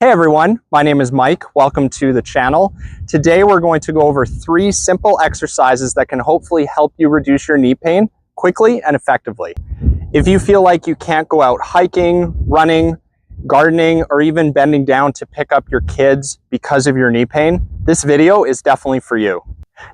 Hey everyone, my name is Mike. Welcome to the channel. Today we're going to go over 3 simple exercises that can hopefully help you reduce your knee pain quickly and effectively. If you feel like you can't go out hiking, running, gardening, or even bending down to pick up your kids because of your knee pain, this video is definitely for you.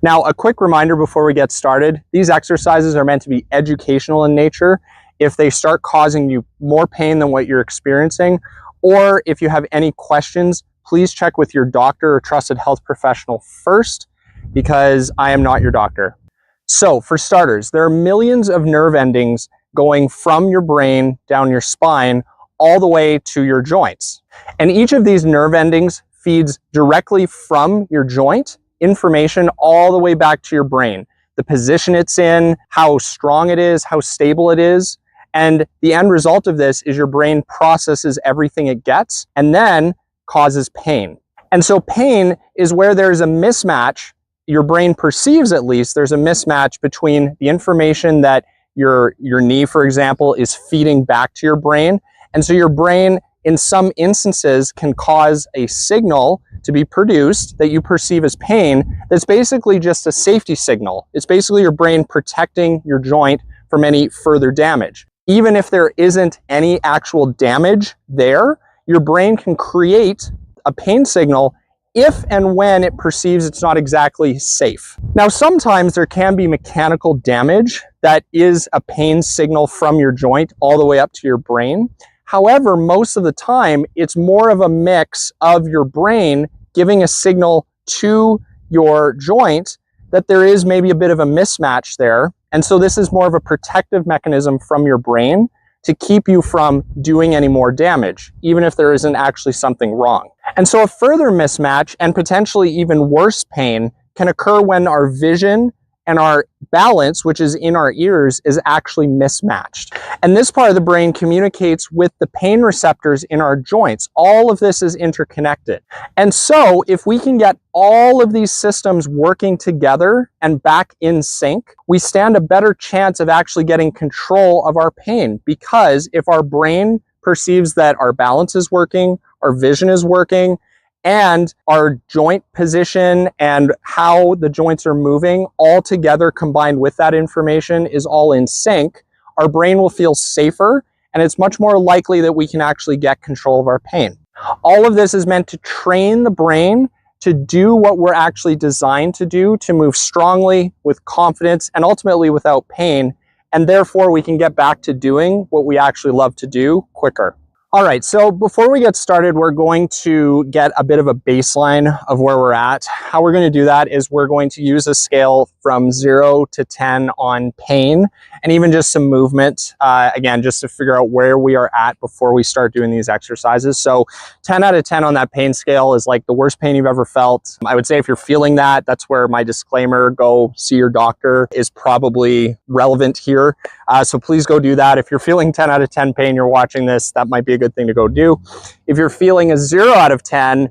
Now, a quick reminder before we get started, these exercises are meant to be educational in nature. If they start causing you more pain than what you're experiencing, or if you have any questions, please check with your doctor or trusted health professional first, because I am not your doctor. So for starters, there are millions of nerve endings going from your brain down your spine all the way to your joints. And each of these nerve endings feeds directly from your joint information all the way back to your brain. The position it's in, how strong it is, how stable it is. And the end result of this is your brain processes everything it gets and then causes pain. And so pain is where there's a mismatch, your brain perceives at least, there's a mismatch between the information that your knee, for example, is feeding back to your brain. And so your brain, in some instances, can cause a signal to be produced that you perceive as pain that's basically just a safety signal. It's basically your brain protecting your joint from any further damage. Even if there isn't any actual damage there, your brain can create a pain signal if and when it perceives it's not exactly safe. Now, sometimes there can be mechanical damage that is a pain signal from your joint all the way up to your brain. However, most of the time, it's more of a mix of your brain giving a signal to your joint that there is maybe a bit of a mismatch there. And so this is more of a protective mechanism from your brain to keep you from doing any more damage, even if there isn't actually something wrong. And so a further mismatch and potentially even worse pain can occur when our vision and our balance, which is in our ears, is actually mismatched. And this part of the brain communicates with the pain receptors in our joints. All of this is interconnected. And so if we can get all of these systems working together and back in sync, we stand a better chance of actually getting control of our pain. Because if our brain perceives that our balance is working, our vision is working, and our joint position and how the joints are moving all together combined with that information is all in sync, our brain will feel safer, and it's much more likely that we can actually get control of our pain. All of this is meant to train the brain to do what we're actually designed to do, to move strongly, with confidence, and ultimately without pain, and therefore we can get back to doing what we actually love to do quicker. All right, so before we get started, we're going to get a bit of a baseline of where we're at. How we're going to do that is we're going to use a scale from 0 to 10 on pain, and even just some movement, again, just to figure out where we are at before we start doing these exercises. So 10 out of 10 on that pain scale is like the worst pain you've ever felt. I would say if you're feeling that, that's where my disclaimer, go see your doctor, is probably relevant here. So please go do that. If you're feeling 10 out of 10 pain, you're watching this, that might be a good thing to go do. If you're feeling a 0 out of 10,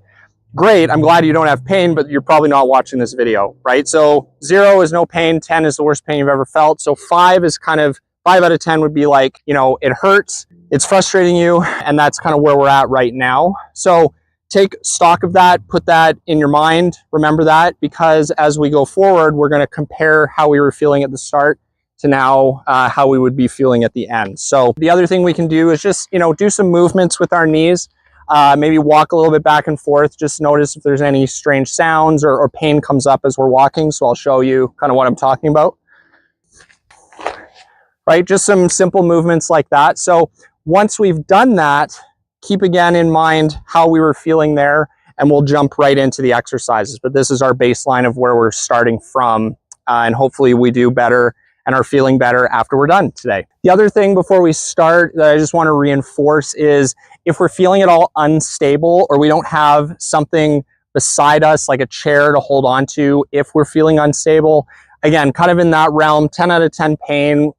great, I'm glad you don't have pain, but you're probably not watching this video, right? So 0 is no pain, 10 is the worst pain you've ever felt. So 5 is kind of, 5 out of 10 would be like, you know, it hurts, it's frustrating you, and that's kind of where we're at right now. So take stock of that, put that in your mind, remember that, because as we go forward, we're going to compare how we were feeling at the start to now how we would be feeling at the end. So the other thing we can do is just, you know, do some movements with our knees, maybe walk a little bit back and forth, just notice if there's any strange sounds or pain comes up as we're walking. So I'll show you kind of what I'm talking about. Right, just some simple movements like that. So once we've done that, keep again in mind how we were feeling there, and we'll jump right into the exercises. But this is our baseline of where we're starting from, and hopefully we do better and are feeling better after we're done today. The other thing before we start that I just want to reinforce is if we're feeling at all unstable or we don't have something beside us like a chair to hold on to, if we're feeling unstable, again, kind of in that realm, 10 out of 10 pain,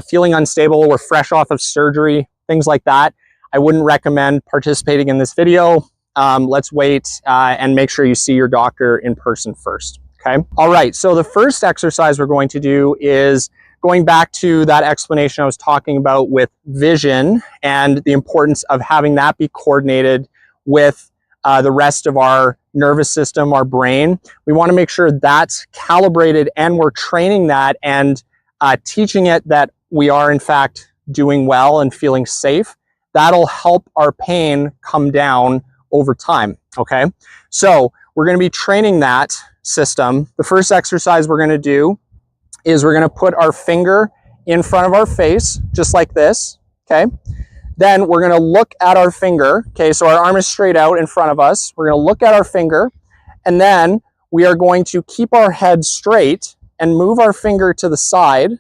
feeling unstable, we're fresh off of surgery, things like that, I wouldn't recommend participating in this video. Let's wait and make sure you see your doctor in person first. Okay. All right. So the first exercise we're going to do is going back to that explanation I was talking about with vision and the importance of having that be coordinated with the rest of our nervous system, our brain. We want to make sure that's calibrated and we're training that and teaching it that we are in fact doing well and feeling safe. That'll help our pain come down over time, okay? So we're going to be training that system. The first exercise we're going to do is we're going to put our finger in front of our face, just like this, okay? Then we're going to look at our finger, okay? So our arm is straight out in front of us. We're going to look at our finger, and then we are going to keep our head straight and move our finger to the side,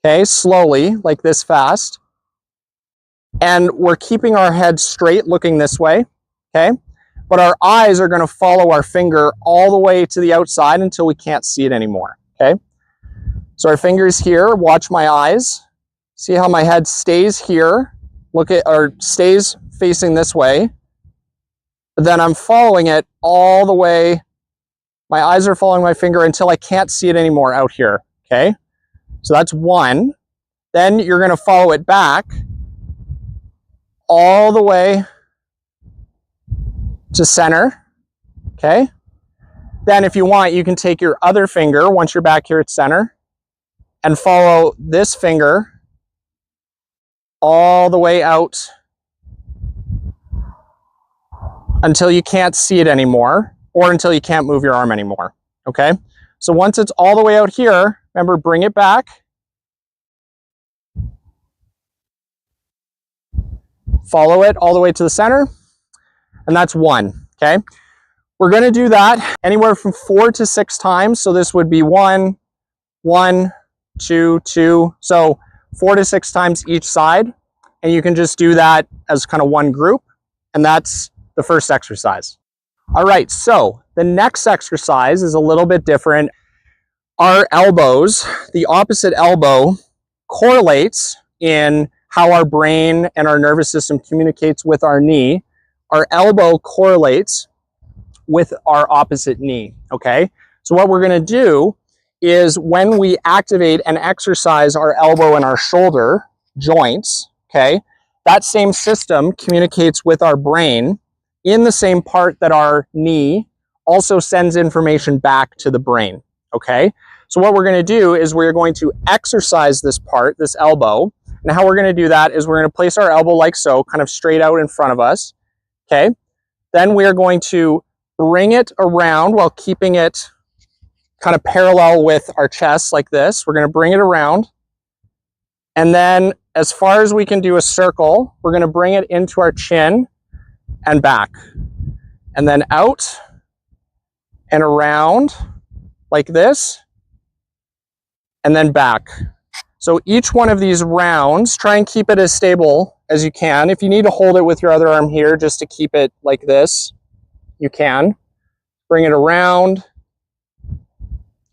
okay? Slowly, like this fast. And we're keeping our head straight, looking this way, okay? But our eyes are going to follow our finger all the way to the outside until we can't see it anymore, okay? So our finger's here, watch my eyes. See how my head stays here, stays facing this way. But then I'm following it all the way. My eyes are following my finger until I can't see it anymore out here, okay? So that's one. Then you're going to follow it back all the way to center, okay? Then if you want, you can take your other finger, once you're back here at center, and follow this finger all the way out until you can't see it anymore, or until you can't move your arm anymore, okay? So once it's all the way out here, remember, bring it back. Follow it all the way to the center, and that's one, okay? We're going to do that anywhere from 4 to 6 times. So this would be 1, 1, 2, 2. So 4 to 6 times each side. And you can just do that as kind of one group. And that's the first exercise. All right, so the next exercise is a little bit different. Our elbows, the opposite elbow, correlates in how our brain and our nervous system communicates with our knee. Our elbow correlates with our opposite knee, okay? So what we're gonna do is when we activate and exercise our elbow and our shoulder joints, okay, that same system communicates with our brain in the same part that our knee also sends information back to the brain, okay? So what we're gonna do is we're going to exercise this part, this elbow, and how we're going to do that is we're going to place our elbow like so, kind of straight out in front of us, okay? Then we are going to bring it around while keeping it kind of parallel with our chest like this. We're going to bring it around. And then as far as we can do a circle, we're going to bring it into our chin and back. And then out and around like this. And then back. So each one of these rounds, try and keep it as stable as you can. If you need to hold it with your other arm here just to keep it like this, you can. Bring it around.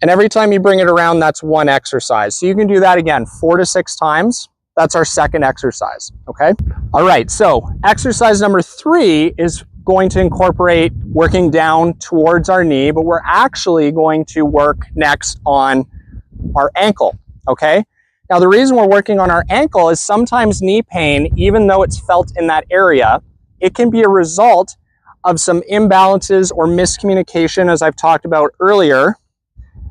And every time you bring it around, that's one exercise. So you can do that again 4 to 6 times. That's our second exercise, okay? All right, so exercise number 3 is going to incorporate working down towards our knee, but we're actually going to work next on our ankle, okay? Now, the reason we're working on our ankle is sometimes knee pain, even though it's felt in that area, it can be a result of some imbalances or miscommunication, as I've talked about earlier,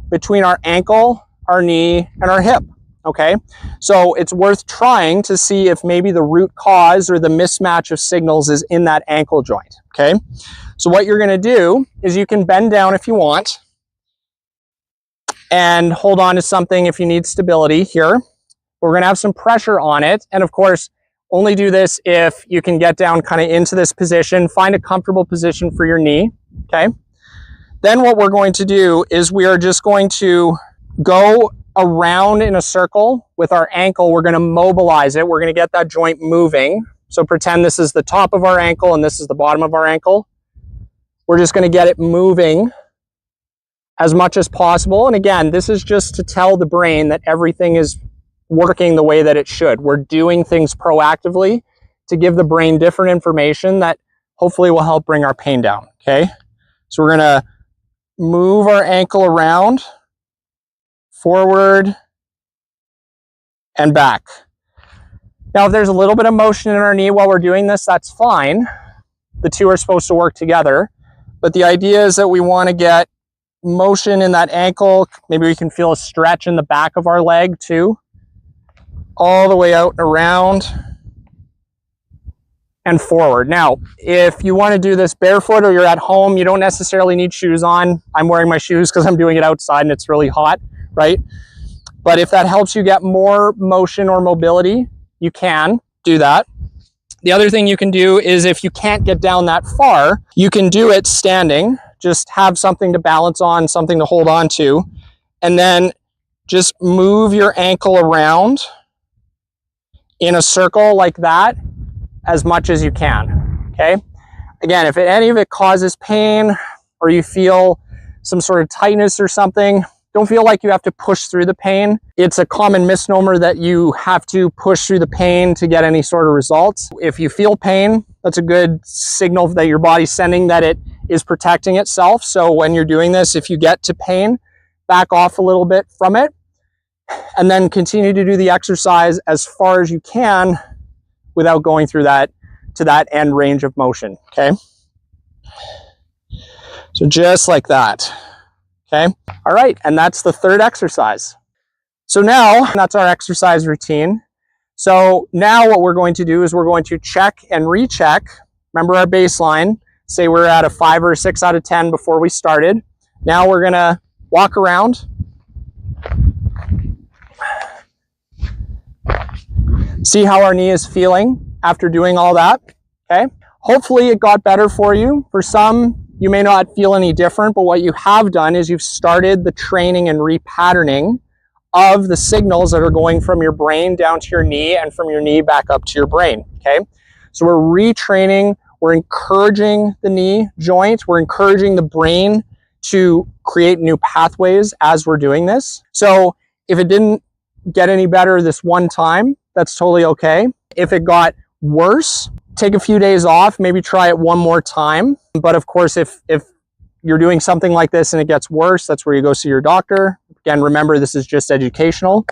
between our ankle, our knee, and our hip, okay? So it's worth trying to see if maybe the root cause or the mismatch of signals is in that ankle joint, okay? So what you're gonna do is you can bend down if you want, and hold on to something if you need stability here. We're going to have some pressure on it. And of course, only do this if you can get down kind of into this position. Find a comfortable position for your knee, okay? Then what we're going to do is we are just going to go around in a circle with our ankle. We're going to mobilize it. We're going to get that joint moving. So pretend this is the top of our ankle and this is the bottom of our ankle. We're just going to get it moving as much as possible. And again, this is just to tell the brain that everything is working the way that it should. We're doing things proactively to give the brain different information that hopefully will help bring our pain down, okay? So we're gonna move our ankle around, forward, and back. Now, if there's a little bit of motion in our knee while we're doing this, that's fine. the two are supposed to work together. But the idea is that we want to get motion in that ankle. Maybe we can feel a stretch in the back of our leg too. All the way out and around and forward. Now, if you want to do this barefoot or you're at home, you don't necessarily need shoes on. I'm wearing my shoes because I'm doing it outside and it's really hot, right? But if that helps you get more motion or mobility, you can do that. The other thing you can do is if you can't get down that far, you can do it standing. Just have something to balance on, something to hold on to, and then just move your ankle around in a circle like that as much as you can, okay? Again, if any of it causes pain or you feel some sort of tightness or something, don't feel like you have to push through the pain. It's a common misnomer that you have to push through the pain to get any sort of results. If you feel pain, that's a good signal that your body's sending that it is protecting itself. So when you're doing this, if you get to pain, back off a little bit from it and then continue to do the exercise as far as you can without going through that to that end range of motion, okay? So just like that. Okay, all right, and that's the third exercise. So now, that's our exercise routine. So now what we're going to do is we're going to check and recheck. Remember our baseline, say we're at a 5 or a 6 out of 10 before we started. Now we're gonna walk around. See how our knee is feeling after doing all that, okay? Hopefully it got better for you. For some, you may not feel any different, but what you have done is you've started the training and repatterning of the signals that are going from your brain down to your knee and from your knee back up to your brain, okay? So we're retraining, we're encouraging the knee joint, we're encouraging the brain to create new pathways as we're doing this. So if it didn't get any better this one time, that's totally okay. If it got worse, take a few days off, maybe try it one more time. But of course, if you're doing something like this and it gets worse, that's where you go see your doctor. Again, remember, this is just educational.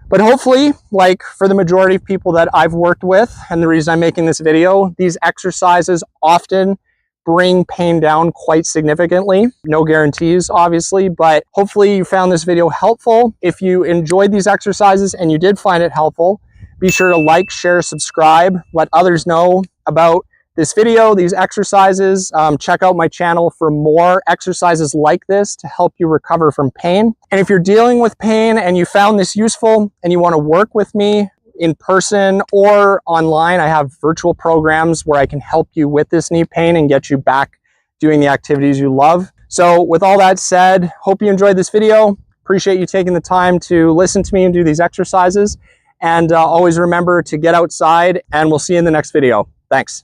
But hopefully, like for the majority of people that I've worked with, and the reason I'm making this video, these exercises often bring pain down quite significantly. No guarantees, obviously, but hopefully you found this video helpful. If you enjoyed these exercises and you did find it helpful, be sure to like, share, subscribe, let others know about this video, these exercises. Check out my channel for more exercises like this to help you recover from pain. And if you're dealing with pain and you found this useful and you want to work with me in person or online, I have virtual programs where I can help you with this knee pain and get you back doing the activities you love. So with all that said, hope you enjoyed this video. Appreciate you taking the time to listen to me and do these exercises. And always remember to get outside, and we'll see you in the next video. Thanks.